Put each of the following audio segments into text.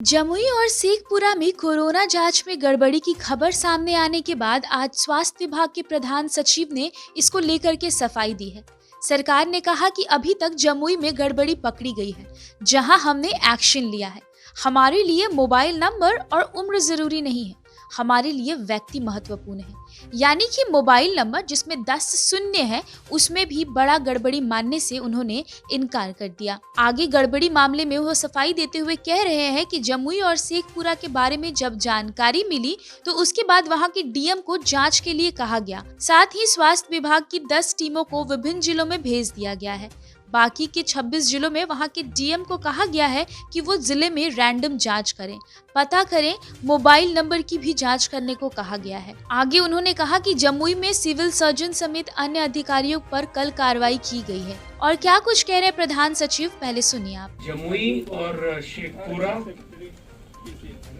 जमुई और शेखपुरा में कोरोना जांच में गड़बड़ी की खबर सामने आने के बाद आज स्वास्थ्य विभाग के प्रधान सचिव ने इसको लेकर के सफाई दी है। सरकार ने कहा कि अभी तक जमुई में गड़बड़ी पकड़ी गई है, जहां हमने एक्शन लिया है। हमारे लिए मोबाइल नंबर और उम्र जरूरी नहीं है, हमारे लिए व्यक्ति महत्वपूर्ण है। यानी कि मोबाइल नंबर जिसमें 10 शून्य है, उसमें भी बड़ा गड़बड़ी मानने से उन्होंने इनकार कर दिया। आगे गड़बड़ी मामले में वो सफाई देते हुए कह रहे हैं कि जमुई और शेखपुरा के बारे में जब जानकारी मिली तो उसके बाद वहां के डीएम को जांच के लिए कहा गया। साथ ही स्वास्थ्य विभाग की 10 टीमों को विभिन्न जिलों में भेज दिया गया है। बाकी के 26 जिलों में वहां के डीएम को कहा गया है कि वो जिले में रैंडम जांच करें, पता करें, मोबाइल नंबर की भी जांच करने को कहा गया है। आगे उन्होंने कहा कि जमुई में सिविल सर्जन समेत अन्य अधिकारियों पर कल कार्रवाई की गई है। और क्या कुछ कह रहे प्रधान सचिव, पहले सुनिए आप। जमुई और शेखपुरा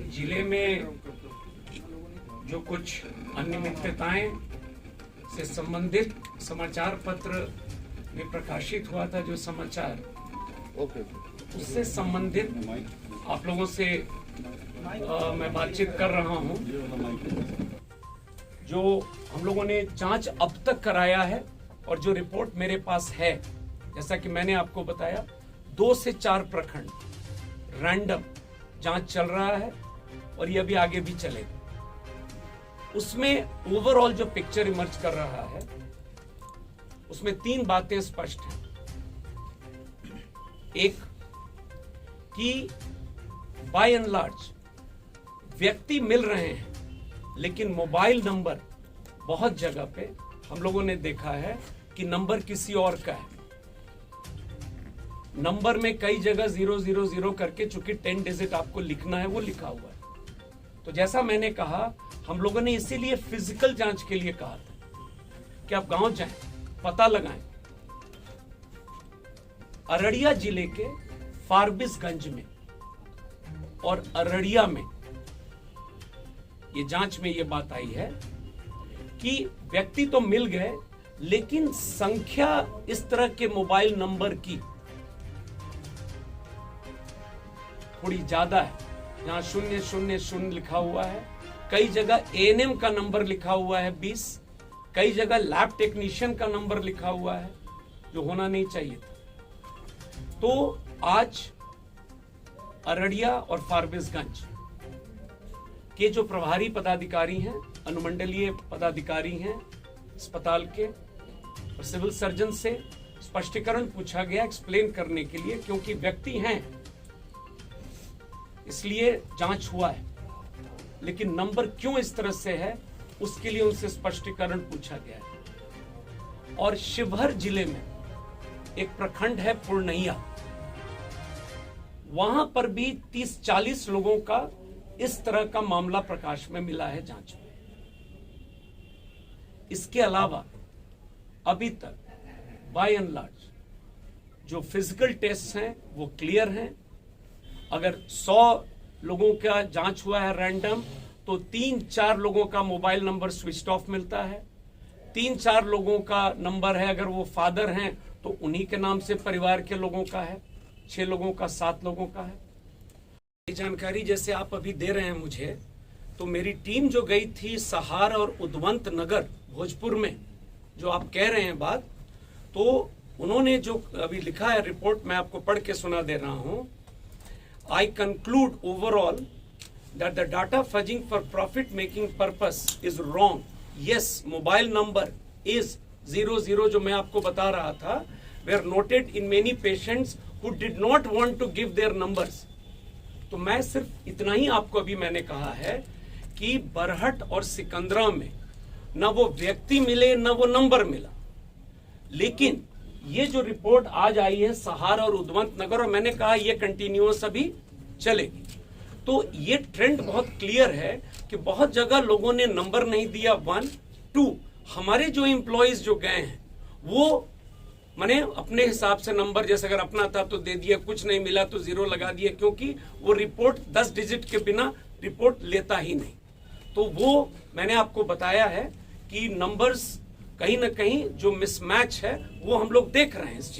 जिले में जो कुछ अनियमितताएं से संबंधित समाचार पत्र में प्रकाशित हुआ था, जो समाचार उससे संबंधित आप लोगों से मैं बातचीत कर रहा हूं। जो हम लोगों ने जांच अब तक कराया है और जो रिपोर्ट मेरे पास है, जैसा कि मैंने आपको बताया, 2 से 4 प्रखंड रैंडम जांच चल रहा है और ये अभी आगे भी चलेगा। उसमें ओवरऑल जो पिक्चर इमर्ज कर रहा है, उसमें 3 बातें स्पष्ट हैं। एक कि बाय एंड लार्ज व्यक्ति मिल रहे हैं, लेकिन मोबाइल नंबर बहुत जगह पे हम लोगों ने देखा है कि नंबर किसी और का है। नंबर में कई जगह 000 करके, चूंकि 10 डिजिट आपको लिखना है, वो लिखा हुआ है। तो जैसा मैंने कहा, हम लोगों ने इसीलिए फिजिकल जांच के लिए कहा था कि आप गांव जाएं, पता लगाएं। अररिया जिले के फारबिसगंज में और अररिया में ये जांच में ये बात आई है कि व्यक्ति तो मिल गए, लेकिन संख्या इस तरह के मोबाइल नंबर की थोड़ी ज्यादा है। जहां 000 लिखा हुआ है, कई जगह एएनएम का नंबर लिखा हुआ है 20, कई जगह लैब टेक्नीशियन का नंबर लिखा हुआ है, जो होना नहीं चाहिए था। तो आज अररिया और फारबिसगंज के जो प्रभारी पदाधिकारी हैं, अनुमंडलीय पदाधिकारी हैं अस्पताल के, और सिविल सर्जन से स्पष्टीकरण पूछा गया एक्सप्लेन करने के लिए, क्योंकि व्यक्ति हैं इसलिए जांच हुआ है, लेकिन नंबर क्यों इस तरह से है उसके लिए उनसे स्पष्टीकरण पूछा गया है। और शिवहर जिले में एक प्रखंड है पूर्णिया, वहां पर भी 30-40 लोगों का इस तरह का मामला प्रकाश में मिला है जांच में। इसके अलावा अभी तक बाय एंड लार्ज जो फिजिकल टेस्ट हैं वो क्लियर हैं। अगर 100 लोगों का जांच हुआ है रैंडम, तो 3-4 लोगों का मोबाइल नंबर स्विच ऑफ मिलता है। 3-4 लोगों का नंबर है, अगर वो फादर हैं तो उन्हीं के नाम से परिवार के लोगों का है, 6 लोगों का, 7 लोगों का है। ये जानकारी जैसे आप अभी दे रहे हैं मुझे, तो मेरी टीम जो गई थी सहार और उद्वंत नगर भोजपुर में, जो आप कह रहे हैं बात, तो उन्होंने जो अभी लिखा है रिपोर्ट, मैं आपको पढ़ के सुना दे रहा हूं। I conclude overall that the data fudging for profit making purpose is wrong. Yes, mobile number is 00 जो मैं आपको बता रहा था, were noted in many patients who did not want to give their numbers. तो मैं सिर्फ इतना ही आपको अभी मैंने कहा है कि बरहट और सिकंदरा में न वो व्यक्ति मिले न वो नंबर मिला, लेकिन ये जो रिपोर्ट आज आई है सहार और उद्वंत नगर, और मैंने कहा ये कंटिन्यूअस अभी चलेगी, तो ये ट्रेंड बहुत क्लियर है कि बहुत जगह लोगों ने नंबर नहीं दिया। 1, 2 हमारे जो एम्प्लॉइज जो गए हैं वो मैंने अपने हिसाब से नंबर, जैसे अगर अपना था तो दे दिया, कुछ नहीं मिला तो 0 लगा दिया, क्योंकि वो रिपोर्ट 10 डिजिट के बिना रिपोर्ट लेता ही नहीं। तो वो मैंने आपको बताया है कि नंबर्स कहीं ना कहीं जो मिसमैच है वो हम लोग देख रहे हैं इस चीज